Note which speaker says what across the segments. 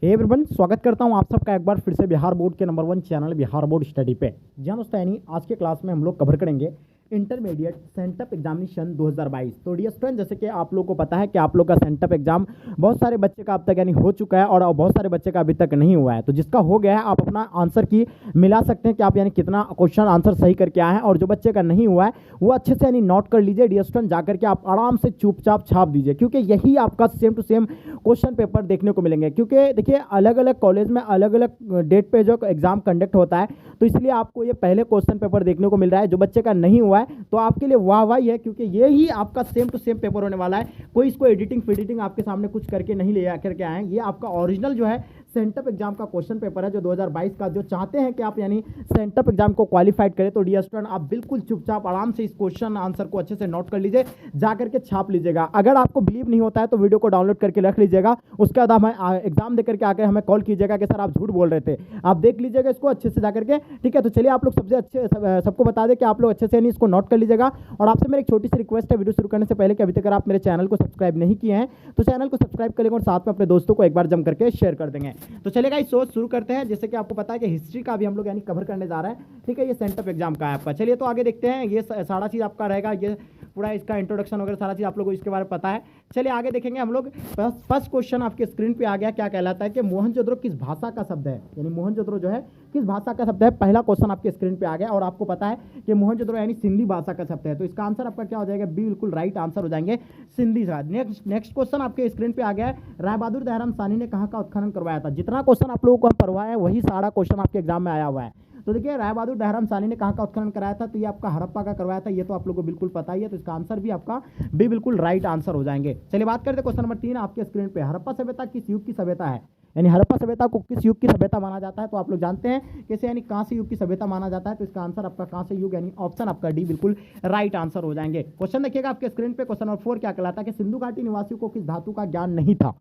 Speaker 1: Hey everyone, स्वागत करता हूं आप सबका एक बार फिर से बिहार बोर्ड के number 1 channel Bihar board study पे। जहां दोस्तों यानी आज के क्लास में हम लोग कवर करेंगे इंटरमीडिएट सेंटअप एग्जामिनेशन 2022। तो डियर स्टूडेंट, जैसे कि आप लोगों को पता है कि आप लोग का सेंटअप एग्जाम बहुत सारे बच्चे का अब तक यानी हो चुका है और बहुत सारे बच्चे का अभी तक नहीं हुआ है। तो जिसका हो गया है आप अपना आंसर की मिला सकते हैं कि आप यानी कितना क्वेश्चन आंसर सही करके आए हैं, और जो बच्चे का नहीं हुआ है वो अच्छे से यानी नोट कर लीजिए डियर स्टूडेंट, जाकर के आप आराम से चुपचाप छाप दीजिए, क्योंकि यही आपका same to same question paper देखने को मिलेंगे। क्योंकि देखिए अलग अलग कॉलेज में अलग अलग डेट पे जो एग्जाम कंडक्ट होता है, तो इसलिए आपको ये पहले क्वेश्चन पेपर देखने को मिल रहा है। जो बच्चे का नहीं हुआ है तो आपके लिए वाह वाह है, क्योंकि ये ही आपका सेम टू सेम पेपर होने वाला है। कोई इसको एडिटिंग फिडिटिंग आपके सामने कुछ करके नहीं ले आकर के आए, ये आपका ओरिजिनल जो है सेंटअप एग्जाम का क्वेश्चन पेपर है जो 2022 का। जो चाहते हैं कि आप यानी सेंटअप एग्जाम को क्वालिफाइड करें, तो डियर स्टूडेंट आप बिल्कुल चुपचाप आराम से इस क्वेश्चन आंसर को अच्छे से नोट कर लीजिए, जाकर के छाप लीजिएगा। अगर आपको बिलीव नहीं होता है तो वीडियो को डाउनलोड करके रख लीजिएगा, उसके बाद हमें एग्जाम देकर के आकर हमें कॉल कीजिएगा कि सर आप झूठ बोल रहे थे। आप देख लीजिएगा इसको अच्छे से जाकर के, ठीक है। तो चलिए आप लोग सबसे अच्छे सबको बता दें कि आप लोग अच्छे से यानी इसको नोट कर लीजिएगा। और आपसे मेरी एक छोटी सी रिक्वेस्ट है वीडियो शुरू करने से पहले कि अभी तक अगर आप मेरे चैनल को सब्सक्राइब नहीं किए हैं तो चैनल को सब्सक्राइब करेंगे और साथ में अपने दोस्तों को एक बार जम करके शेयर कर देंगे। तो चलेगा इस सोच शुरू करते हैं। जैसे कि आपको पता है कि हिस्ट्री का भी हम लोग यानी कवर करने जा रहे हैं, ठीक है। ये सेंटअप एग्जाम का है आपका। चलिए तो आगे देखते हैं, ये सारा चीज़ आपका रहेगा, ये पूरा इसका इंट्रोडक्शन वगैरह सारा चीज़ आप लोगों को इसके बारे में पता है। चलिए आगे देखेंगे हम लोग। फर्स्ट क्वेश्चन आपके स्क्रीन पे आ गया, क्या कहलाता है कि मोहनजोदड़ो किस भाषा का शब्द है, यानी मोहनजोदड़ो जो है किस भाषा का शब्द है। पहला क्वेश्चन आपके स्क्रीन पे आ गया, और आपको पता है कि मोहनजोदड़ो यानी सिंधी भाषा का शब्द है। तो इसका आंसर आपका क्या हो जाएगा, बी बिल्कुल राइट आंसर हो जाएंगे, सिंधी का। नेक्स्ट क्वेश्चन आपके स्क्रीन पे आ गया है, राय बहादुर दयाराम साहनी ने कहाँ का उत्खनन करवाया था। जितना क्वेश्चन आप लोगों को हम पढ़वाए हैं वही सारा क्वेश्चन आपके एग्जाम में आया हुआ है। तो देखिए राय बहादुर दयाराम साहनी ने कहाँ का उत्खनन कराया था, तो ये आपका हड़प्पा का करवाया था, ये तो आप लोगों को बिल्कुल पता ही है। तो इसका आंसर भी आपका बी बिल्कुल राइट आंसर हो जाएंगे। चलिए बात करते हैं क्वेश्चन नंबर 3 आपके स्क्रीन पे। हड़प्पा सभ्यता किस युग की सभ्यता है, यानी हड़प्पा सभ्यता को किस युग की सभ्यता माना जाता है। तो आप लोग जानते हैं कैसे, यानी कांस्य युग की सभ्यता माना जाता है। तो इसका आंसर आपका कांस्य युग यानी ऑप्शन आपका डी बिल्कुल राइट आंसर हो जाएंगे। क्वेश्चन देखिएगा आपके स्क्रीन पे, क्वेश्चन नंबर 4 क्या कहलाता है कि सिंधु घाटी निवासियों को किस धातु का ज्ञान नहीं था,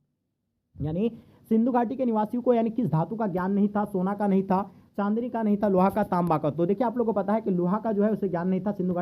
Speaker 1: यानी सिंधु घाटी के निवासियों को यानी किस धातु का ज्ञान नहीं था। सोना का नहीं था, चांदनी का नहीं था, लोहा का, तांबा का। तो देखिए आप लोगों को पता है कि लोहा का जो है उसे ज्ञान नहीं था सिंधु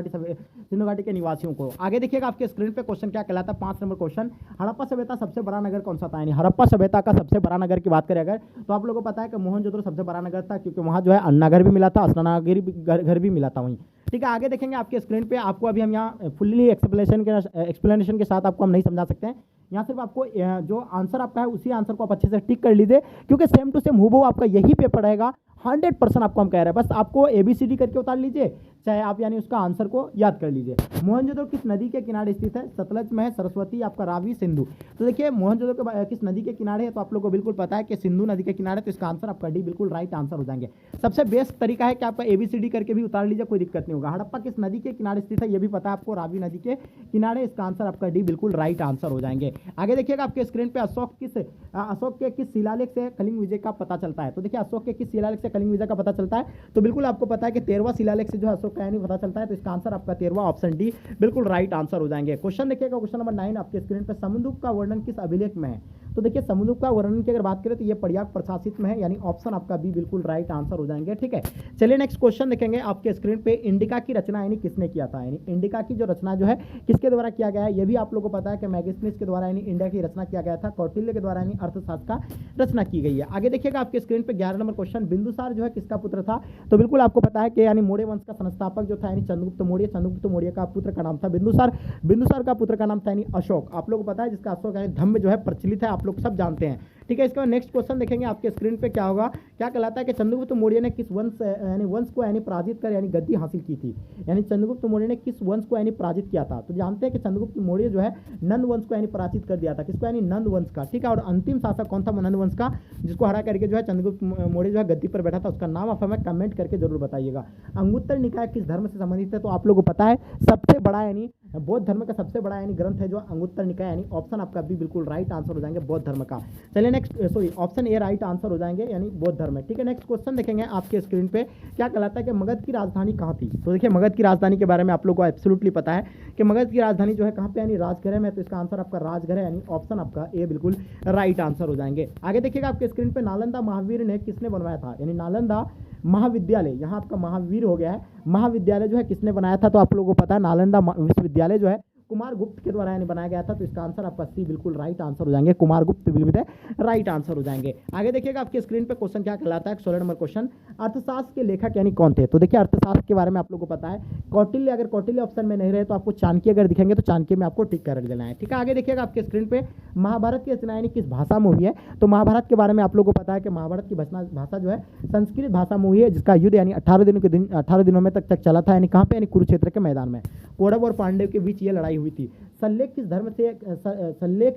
Speaker 1: घाटी के निवासियों को। आगे देखिएगा आपके स्क्रीन पे क्वेश्चन क्या कहलाता है, 5 नंबर क्वेश्चन, हड़प्पा सभ्यता सबसे बड़ा नगर कौन सा था। यानी हड़प्पा सभ्यता का सबसे बड़ा नगर की बात करें अगर, तो आप लोगों को पता है कि मोहनजोदड़ो सबसे बड़ा नगर था, क्योंकि वहाँ जो है अन्नागर भी मिला था, स्नानागार घर भी मिला था वहीं, ठीक है। आगे देखेंगे आपके स्क्रीन पे, आपको अभी हम यहाँ फुल्ली एक्सप्लेनेशन के साथ आपको हम नहीं समझा सकते हैं। यहाँ सिर्फ आपको जो आंसर आपका है उसी आंसर को आप अच्छे से टिक कर लीजिए, क्योंकि सेम टू सेम हूबहू आपका यही पेपर रहेगा। 100% आपको हम कह रहे हैं, बस आपको ABCD करके उतार लीजिए, चाहे आप यानी उसका आंसर को याद कर लीजिए। मोहनजोदड़ो किस नदी के किनारे स्थित है, सतलज में है, सरस्वती, आपका रावी, सिंधु। तो देखिए मोहनजोदड़ो किस नदी के किनारे है, तो आप लोगों को बिल्कुल पता है कि सिंधु नदी के किनारे। तो इसका आंसर आपका डी बिल्कुल राइट आंसर हो जाएंगे। सबसे बेस्ट तरीका है कि आपका ABCD करके भी उतार लीजिए, कोई दिक्कत नहीं होगा। हड़प्पा किस नदी के किनारे स्थित है, ये भी पता है आपको, रावी नदी के किनारे। इसका आंसर आपका डी बिल्कुल राइट आंसर हो जाएंगे। आगे देखिएगा आपके स्क्रीन पे, अशोक के किस शिलालेख से कलिंग विजय का पता चलता है। तो देखिए अशोक के किस शिलालेख से कलिंग विजय का पता चलता है, तो बिल्कुल आपको पता है कि 13वां शिलालेख से जो अशोक का यानी पता चलता है। तो इसका आंसर आपका 13वां ऑप्शन डी बिल्कुल राइट आंसर हो जाएंगे। क्वेश्चन देखिएगा क्वेश्चन नंबर 9 आपके स्क्रीन पे, समुद्र का वर्णन किस अभिलेख में है। तो देखिए समुद्र का वर्णन की अगर बात करें तो ये पर्याप्त प्रशासित में है, यानी ऑप्शन आपका बी बिल्कुल राइट आंसर हो जाएंगे, ठीक है। चलिए नेक्स्ट क्वेश्चन देखेंगे आपके स्क्रीन पे, इंडिका की रचना यानी किसने किया था, यानी इंडिका की जो रचना जो है किसके द्वारा किया गया है। ये भी आप लोगों को पता है कि मैगस्थनीज के द्वारा यानी इंडिया की रचना किया गया था, कौटिल्य के द्वारा यानी अर्थशास्त्र का रचना की गई है। आगे देखिएगा आपके स्क्रीन पे 11 नंबर क्वेश्चन, बिंदुसार जो है किसका पुत्र था। तो बिल्कुल आपको पता है कि यानी मौर्य वंश का संस्थापक जो था यानी चंद्रगुप्त मौर्य का पुत्र का नाम था बिंदुसार का पुत्र का नाम था यानी अशोक। आप लोगों को पता है जिसका अशोक यानी धम्म जो है प्रचलित है, आप लोग सब जानते हैं, ठीक है। इसके बाद नेक्स्ट क्वेश्चन देखेंगे आपके स्क्रीन पे, क्या होगा, क्या कहलाता है कि चंद्रगुप्त मौर्य ने किस वंश को यानी पराजित कर यानी गद्दी हासिल की थी। यानी चंद्रगुप्त मौर्य ने किस वंश को यानी पराजित किया था। तो जानते हैं कि चंद्रगुप्त मौर्य जो है नंद वंश को यानी पराजित कर दिया था, किसको, यानी नंद वंश का, ठीक है। और अंतिम शासक कौन था नंद वंश का, जिसको हरा करके जो है चंद्रगुप्त मौर्य जो है गद्दी पर बैठा था, उसका नाम आप हमें कमेंट करके जरूर बताइएगा। अंगुत्तर निकाय किस धर्म से संबंधित है। तो आप लोगों को पता है सबसे बड़ा यानी बौद्ध धर्म का सबसे बड़ा यानी ग्रंथ है जो अंगुत्तर निकाय, यानी ऑप्शन आपका भी बिल्कुल राइट आंसर हो जाएंगे बौद्ध धर्म का। चलिए next option A right answer हो जाएंगे, यानी बौद्ध धर्म है, ठीक है। नेक्स्ट क्वेश्चन देखेंगे आपके स्क्रीन पे, क्या कहलाता है कि मगध की राजधानी कहाँ थी। तो देखिए मगध की राजधानी के बारे में आप लोगों को एब्सोल्युटली पता है कि मगध की राजधानी जो है कहाँ पे, यानी राजगृह में। तो इसका आंसर आपका राजगृह यानी ऑप्शन आपका ए बिल्कुल राइट आंसर हो जाएंगे। आगे देखिएगा आपके स्क्रीन पे, नालंदा महावीर ने किसने बनवाया था, यानी नालंदा महाविद्यालय, यहाँ आपका महावीर हो गया है, महाविद्यालय जो है किसने बनाया था। तो आप लोगों को पता है नालंदा विश्वविद्यालय जो है कुमारगुप्त के द्वारा यानी बनाया गया था, तो इसका आंसर आपका सी बिल्कुल राइट आंसर हो जाएंगे, Kumaragupta will be the right answer हो जाएंगे। आगे देखिएगा आपके स्क्रीन पे क्वेश्चन क्या कहलाता है, 16 नंबर क्वेश्चन, अर्थशास्त्र के लेखक यानी कौन थे। तो देखिए अर्थशास्त्र के बारे में आप लोगों को पता है, कौटिल्य, अगर कौटिल्य ऑप्शन में नहीं रहे तो आपको चाणक्य अगर दिखेंगे तो चाणक्य में आपको टिक कर देना है, ठीक है। आगे देखिएगा आपके स्क्रीन पे महाभारत की रचना यानी किस भाषा में हुई है। तो महाभारत के बारे में आप लोगों को पता है कि महाभारत की भाषा जो है संस्कृत भाषा में हुई है, जिसका युद्ध यानी 18 दिनों में तक चला था, यानी कहाँ पे, यानी कुरुक्षेत्र के मैदान में कौरव और पांडव के बीच ये लड़ाई हुई थी। सल्लेख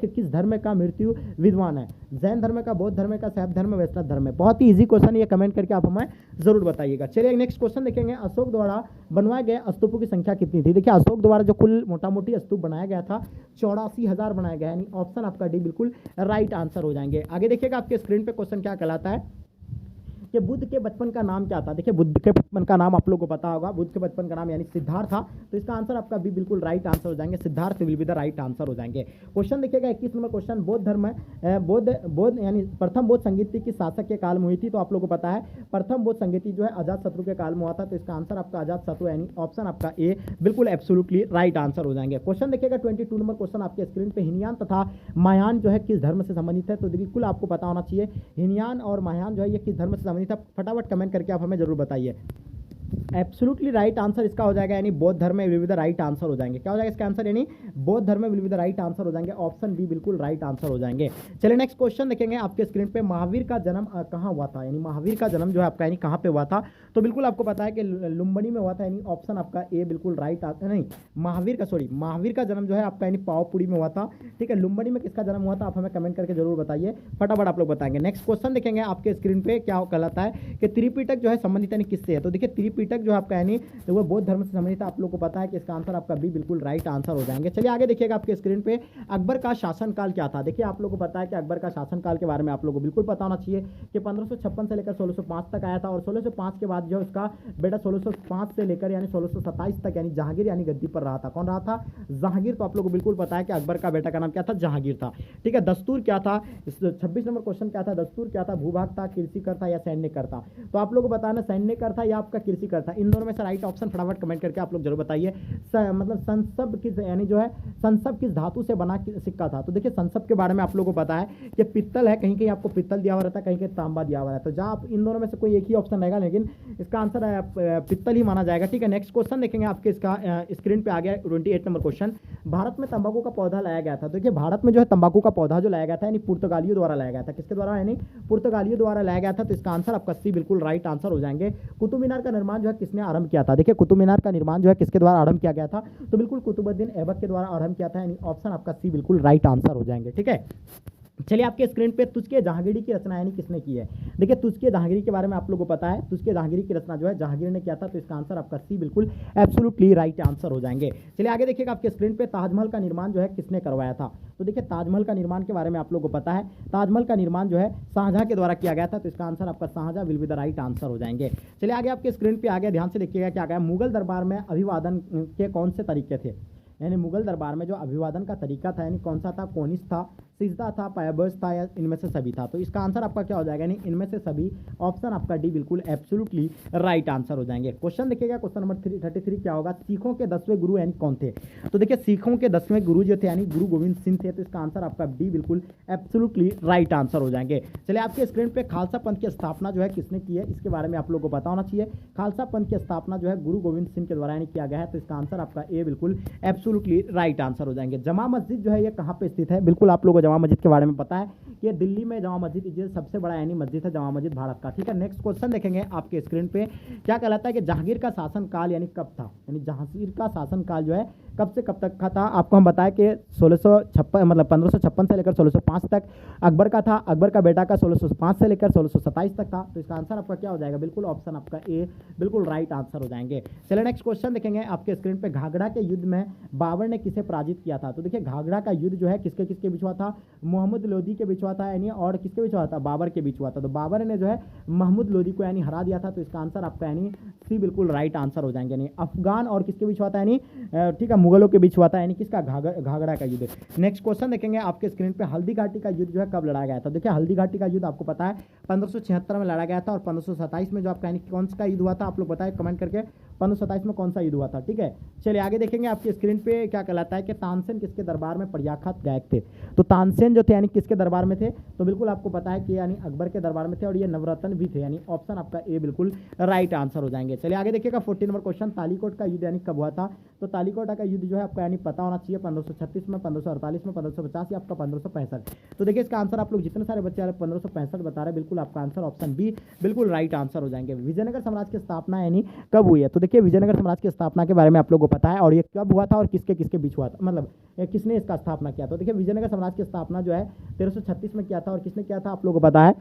Speaker 1: किस धर्म का मृत्यु विद्वान है, जैन धर्म का, बौद्ध धर्म का, शैव धर्म, वैष्णव धर्म है। बहुत ही इजी क्वेश्चन, ये कमेंट करके आप हमें जरूर बताइएगा। चलिए नेक्स्ट क्वेश्चन देखेंगे, अशोक द्वारा बनवाए गए स्तूपों की संख्या कितनी थी। देखिए अशोक द्वारा जो कुल मोटा मोटी स्तूप बनाया गया था 84,000 बनाया गया, यानी ऑप्शन आपका डी बिल्कुल राइट आंसर हो जाएंगे। आगे देखिएगा आपके स्क्रीन पे क्वेश्चन क्या कहलाता है कि बुद्ध के बचपन का नाम क्या था। देखिए बुद्ध के बचपन का नाम आप लोगों को पता होगा, बुद्ध के बचपन का नाम यानी सिद्धार्थ था, तो इसका आंसर आपका भी बिल्कुल राइट आंसर हो जाएंगे, Siddharth will be the right answer हो जाएंगे। क्वेश्चन देखिएगा 21 नंबर क्वेश्चन, बौद्ध धर्म बौद्ध यानी प्रथम बौद्ध संगीति किस शासक के काल में हुई थी। तो आप लोगों को पता है प्रथम बौद्ध संगीति जो है अजात शत्रु के काल में हुआ था, तो इसका आंसर आपका अजात शत्रु यानी ऑप्शन आपका ए बिल्कुल एब्सोल्युटली राइट आंसर हो जाएंगे। क्वेश्चन देखिएगा 22 नंबर क्वेश्चन आपके स्क्रीन पे, हिनयान तथा महायान जो है किस धर्म से संबंधित है। तो बिल्कुल आपको पता होना चाहिए हिनयान और महायान जो है ये किस धर्म से संबंधित है, फटाफट कमेंट करके आप हमें जरूर बताइए। एब्सोल्युटली राइट आंसर इसका हो जाएगा, यानी बौद्ध धर्म में will be the right answer हो जाएंगे। क्या हो जाएगा इसका आंसर, यानी बौद्ध धर्म में will be the right answer हो जाएंगे, ऑप्शन बी बिल्कुल राइट आंसर हो जाएंगे। चलिए नेक्स्ट क्वेश्चन देखेंगे आपके स्क्रीन पे, महावीर का जन्म कहाँ हुआ था, यानी महावीर का जन्म जो है आपका यानी कहाँ पे हुआ था। तो बिल्कुल आपको पता है कि लुम्बिनी में हुआ था, यानी ऑप्शन आपका ए बिल्कुल राइट नहीं, महावीर का जन्म जो है आपका यानी पावपुरी में हुआ था, ठीक है। लुम्बिनी में किसका जन्म हुआ था आप हमें कमेंट करके जरूर बताइए, फटाफट आप लोग बताएंगे। नेक्स्ट क्वेश्चन देखेंगे आपके स्क्रीन पे, क्या कहलाता है कि त्रिपिटक जो है संबंधित यानी किससे है। तो देखिए त्रिपिटक जो है आपका यानी तो वो बौद्ध धर्म से संबंधित, आप लोग को पता है कि इसका आंसर आपका बी बिल्कुल राइट आंसर हो जाएंगे। चलिए आगे देखिएगा आपके स्क्रीन पे, अकबर का शासनकाल क्या था। देखिए आप लोग को पता है कि अकबर का शासनकाल के बारे में आप लोग को बिल्कुल पता होना चाहिए कि 1556 से लेकर 1605 तक आया था, और 1605 के बाद जो उसका बेटा 1605 से लेकर यानी 1627 तक यानी जहांगीर यानी गद्दी पर रहा था। कौन रहा था, जहांगीर। तो आप लोग को बिल्कुल पता है कि अकबर का बेटा का नाम क्या था, जहांगीर था, ठीक है। दस्तूर क्या था, 26 नंबर क्वेश्चन क्या था, दस्तूर क्या था, भूभाग था, कृषिकर था या सैन्यकर था। तो आप लोग को बताना सैन्यकर था या आपका कृषिकर था, इन दोनों में से राइट ऑप्शन फटाफट कमेंट करके आप लोग जरूर बताइए। मतलब संसब किस यानी जो है संसब किस धातु से बना सिक्का था। तो देखिए संसब के बारे में आप लोगों को पता है कि पित्तल है, कहीं कहीं आपको पित्तल दिया हुआ रहता है, कहीं कहीं तांबा दिया हुआ है, तो जहाँ आप इन दोनों में से कोई एक ही ऑप्शन रहेगा, लेकिन इसका आंसर पित्तल ही माना जाएगा, ठीक है। नेक्स्ट क्वेश्चन देखेंगे आपके इसका स्क्रीन पे आ गया 28 नंबर क्वेश्चन, भारत में तंबाकू का पौधा लाया गया था। तो देखिए भारत में जो है तंबाकू का पौधा जो लाया गया था यानी पुर्तगालियों द्वारा लाया गया था, किसके द्वारा, यानी पुर्तगालियों द्वारा लाया गया था, तो इसका आंसर आपका सी बिल्कुल राइट आंसर हो जाएंगे। कुतुब मीनार का निर्माण जो है किसने आरंभ किया था। देखिए कुतुब मीनार का निर्माण जो है किसके द्वारा आरंभ किया गया था, तो बिल्कुल कुतुबुद्दीन ऐबक के द्वारा आरंभ किया था, यानी ऑप्शन आपका सी बिल्कुल राइट आंसर हो जाएंगे, ठीक है। चलिए आपके स्क्रीन पे तुझके जहांगीरी की रचना यानी किसने की है। देखिए तुझके जहांगीरी के बारे में आप लोगों को पता है, तुझके जहांगीरी की रचना जो है जहांगीर ने किया था, तो इसका आंसर आपका सी बिल्कुल एब्सोल्युटली राइट आंसर हो जाएंगे। चलिए आगे देखिएगा आपके स्क्रीन पे, ताजमहल का निर्माण जो है किसने करवाया था। तो देखिए ताजमहल का निर्माण के बारे में आप लोगों को पता है, ताजमहल का निर्माण जो है शाहजहां के द्वारा किया गया था, तो इसका आंसर आपका Shahjahan will be the right answer हो जाएंगे। चलिए आगे आपके स्क्रीन पे आ गया, ध्यान से देखिएगा क्या गया, मुगल दरबार में अभिवादन के कौन से तरीके थे। यानी मुगल दरबार में जो अभिवादन का तरीका था यानी कौन सा था, कोनिस था, सिजदा था, पायबर्स था या इनमें से सभी था। तो इसका आंसर आपका क्या हो जाएगा, यानी इनमें से सभी, ऑप्शन आपका डी बिल्कुल एब्सोल्युटली राइट आंसर हो जाएंगे। क्वेश्चन देखिएगा क्वेश्चन नंबर 33 क्या होगा, सिखों के 10वें गुरु यानी कौन थे। तो देखिए सिखों के 10वें गुरु जो थे यानी गुरु गोविंद सिंह थे, तो इसका आंसर आपका डी बिल्कुल एब्सोल्युटली राइट आंसर हो जाएंगे। चलिए आपके स्क्रीन पे खालसा पंथ की स्थापना जो है किसने की है, इसके बारे में आप लोगों को पता होना चाहिए। खालसा पंथ की स्थापना जो है गुरु गोविंद सिंह के द्वारा यानी किया गया है, तो इसका आंसर आपका ए बिल्कुल एब्सोल्युटली राइट आंसर हो जाएंगे। जमा मस्जिद जो है ये कहाँ पे स्थित है, बिल्कुल आप लोगों को जमा मस्जिद के बारे में पता है कि दिल्ली में जमा मस्जिद सबसे बड़ा यानी मस्जिद है जमा मस्जिद भारत का, ठीक है। नेक्स्ट क्वेश्चन देखेंगे आपके स्क्रीन पे, क्या कहलाता है कि जहांगीर का शासनकाल यानी कब था, यानी जहांगीर का शासनकाल जो है कब से कब तक का था। आपको हम बताएं कि 1656 मतलब 1556 से लेकर 1605 तक अकबर का था, अकबर का बेटा का 1605 से लेकर 1627 तक था, तो इसका आंसर आपका क्या हो जाएगा, बिल्कुल ऑप्शन आपका ए बिल्कुल राइट आंसर हो जाएंगे। चलिए नेक्स्ट क्वेश्चन देखेंगे आपके स्क्रीन पे, घाघरा के युद्ध में बाबर ने किसे पराजित किया था। तो देखिए घाघरा का युद्ध जो है किसके किसके बीच हुआ था, मोहम्मद लोदी के बीच हुआ था यानी, और किसके बीच हुआ था, बाबर के बीच हुआ था। तो बाबर ने जो है महमूद लोदी को यानी हरा दिया था। तो इसका आंसर आपका यानी सी बिल्कुल राइट आंसर हो जाएंगे। यानी अफगान और किसके बीच हुआ था, यानी ठीक है मुगलों के बीच हुआ था, यानी किसका, घाघरा का युद्ध। नेक्स्ट क्वेश्चन देखेंगे आपके स्क्रीन पे, हल्दी घाटी का युद्ध जो है कब लड़ा गया था। देखिए हल्दी घाटी का युद्ध आपको पता है 1576 में लड़ा गया था, और 1527 में जो आपका यानी कौन सा युद्ध हुआ था, आप लोग बताएं कमेंट करके 1527 में कौन सा युद्ध हुआ था। ठीक है, चलिए आगे देखेंगे आपकी स्क्रीन पे क्या कहलाता है कि तानसेन किसके दरबार में प्रख्यात गायक थे। तो तानसेन जो थे यानी किसके दरबार में थे, तो बिल्कुल आपको पता है कि यानी अकबर के दरबार में थे, और ये नवरत्न भी थे, यानी ऑप्शन आपका ए बिल्कुल राइट आंसर हो जाएंगे। चलिए आगे देखिएगा 14 नंबर क्वेश्चन, तालीकोट का युद्ध यानी कब हुआ था। तो तालीकोट का युद्ध जो है आपको यानी पता होना चाहिए 1536 में, 1548 में, 1550 या आपका 1565। तो देखिए इसका आंसर आप लोग जितने सारे बच्चे 1565 बता रहे हैं, बिल्कुल आपका आंसर ऑप्शन बी बिल्कुल राइट आंसर हो जाएंगे। विजयनगर साम्राज्य की स्थापना यानी कब हुई है। तो देखिए विजयनगर साम्राज्य की स्थापना के बारे में आप लोगों को पता है, और ये कब हुआ था और किसके किसके बीच हुआ था, मतलब किसने इसका स्थापना किया। तो देखिए विजयनगर साम्राज्य की स्थापना जो है 1336 में किया था, और किसने किया था आप लोगों को पता है,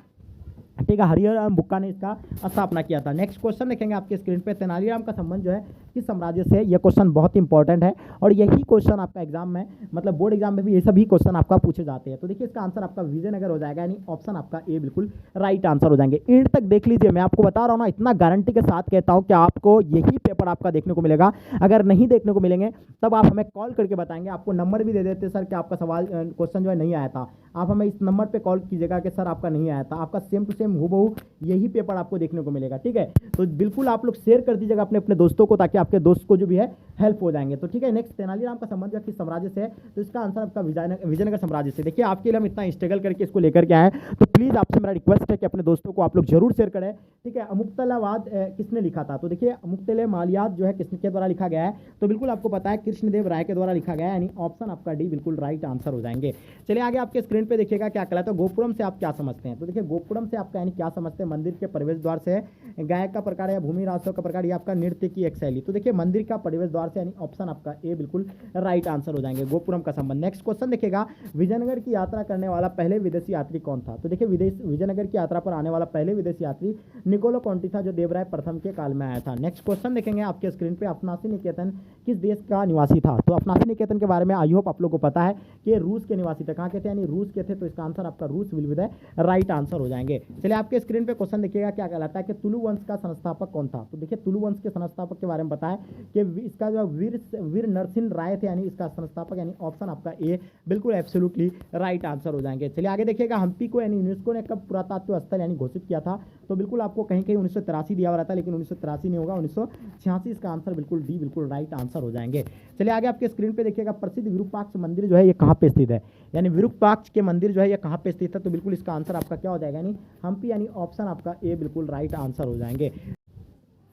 Speaker 1: ठीक है, हरिहर बुक्का ने इसका स्थापना किया था। नेक्स्ट क्वेश्चन देखेंगे आपके स्क्रीन पे, तेनालीराम का संबंध जो है किस साम्राज्य से। यह क्वेश्चन बहुत इंपॉर्टेंट है, और यही क्वेश्चन आपका एग्जाम में, मतलब बोर्ड एग्जाम में भी ये सभी क्वेश्चन आपका पूछे जाते हैं। तो देखिए इसका आंसर आपका विजयनगर हो जाएगा, यानी ऑप्शन आपका ए बिल्कुल राइट आंसर हो जाएंगे। एंड तक देख लीजिए, मैं आपको बता रहा हूँ ना, इतना गारंटी के साथ कहता हूँ कि आपको यही पेपर आपका देखने को मिलेगा। अगर नहीं देखने को मिलेंगे तब आप हमें कॉल करके बताएंगे, आपको नंबर भी दे देते सर कि आपका सवाल क्वेश्चन जो है नहीं आया था, आप हमें इस नंबर पे कॉल कीजिएगा कि सर आपका नहीं आया था, आपका सेम टू सेम हूबहू यही पेपर आपको देखने को मिलेगा। ठीक है, तो बिल्कुल आप लोग शेयर कर दीजिएगा अपने अपने दोस्तों को, ताकि आपके दोस्त को जो भी है हेल्प हो जाएंगे। तो ठीक है, नेक्स्ट तेनालीराम का संबंध किस साम्राज्य से है। तो इसका आंसर आपका विजयनगर साम्राज्य से। देखिए आपके लिए हम इतना स्ट्रगल करके इसको लेकर के आए, तो प्लीज आपसे मेरा रिक्वेस्ट है कि अपने दोस्तों को आप लोग जरूर शेयर करें। ठीक है, अमुक्तलावाद किसने लिखा था। तो देखिए अमुक्तले मालियात जो है किसके द्वारा लिखा गया है। तो बिल्कुल आपको पता है कृष्णदेव राय के द्वारा लिखा गया है, यानी ऑप्शन आपका डी बिल्कुल राइट आंसर हो जाएंगे। चलिए आगे आपके स्क्रीन पे देखिएगा क्या कहलाता है, गोपुरम से आप क्या समझते हैं। तो देखिए गोपुरम से आपका यानी क्या समझते हैं, मंदिर के प्रवेश द्वार से, गायक का प्रकार या भूमि राजस्व का प्रकार, या आपका नृत्य की एक शैली। तो देखिए मंदिर का प्रवेश द्वार से, यानी ऑप्शन आपका ए बिल्कुल राइट आंसर हो जाएंगे, गोपुरम का संबंध। नेक्स्ट क्वेश्चन देखिएगा, विजयनगर की यात्रा करने वाला पहले विदेशी यात्री कौन था। तो देखिए विजयनगर की यात्रा पर आने वाला पहले विदेशी यात्री निकोलो कॉन्टी था, जो देवराय प्रथम के काल में आया था। नेक्स्ट क्वेश्चन देखेंगे आपके स्क्रीन पे, अफनासी निकेतन किस देश का निवासी था। तो अफनासी निकेतन के बारे में आई होप आप लोगों को पता है कि रूस के निवासी थे। कहाँ के थे, यानी रूस के थे। तो इसका आंसर आपका रूस will be the right answer हो जाएंगे। चलिए आपके स्क्रीन पे क्वेश्चन देखिएगा क्या कहलाता है कि तुलु वंश का संस्थापक कौन था। तो देखिए तुलु वंश के संस्थापक के बारे में बताया कि इसका जो वीर नरसिंह राय थे, यानी इसका संस्थापक, यानी ऑप्शन आपका ए बिल्कुल एब्सोल्युटली राइट आंसर हो जाएंगे। चलिए आगे देखिएगा, हम्पी को यानी यूनेस्को ने कब पुरातत्व स्थल यानी घोषित किया था। तो बिल्कुल आपको कहीं कहीं 1983 दिया हुआ था, लेकिन 1983 नहीं होगा, 1986 इसका आंसर बिल्कुल डी बिल्कुल राइट आंसर हो जाएंगे। चलिए आगे आपके स्क्रीन पे देखिएगा, प्रसिद्ध विरूपाक्ष मंदिर जो है ये कहाँ पे स्थित है। यानी विरूपाक्ष के मंदिर जो है ये कहाँ पे स्थित है। तो बिल्कुल इसका आंसर आपका क्या हो जाएगा, यानी हम्पी, यानी ऑप्शन आपका ए बिल्कुल राइट आंसर हो जाएंगे।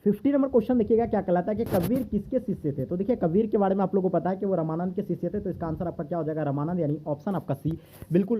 Speaker 1: 50 नंबर क्वेश्चन देखिएगा क्या कहलाता है कि कबीर किसके शिष्य थे। तो देखिए कबीर के बारे में आप लोगों को पता है कि वो रामानंद के शिष्य थे। तो इसका आंसर आपका क्या हो जाएगा, रामानंद, यानी ऑप्शन आपका सी बिल्कुल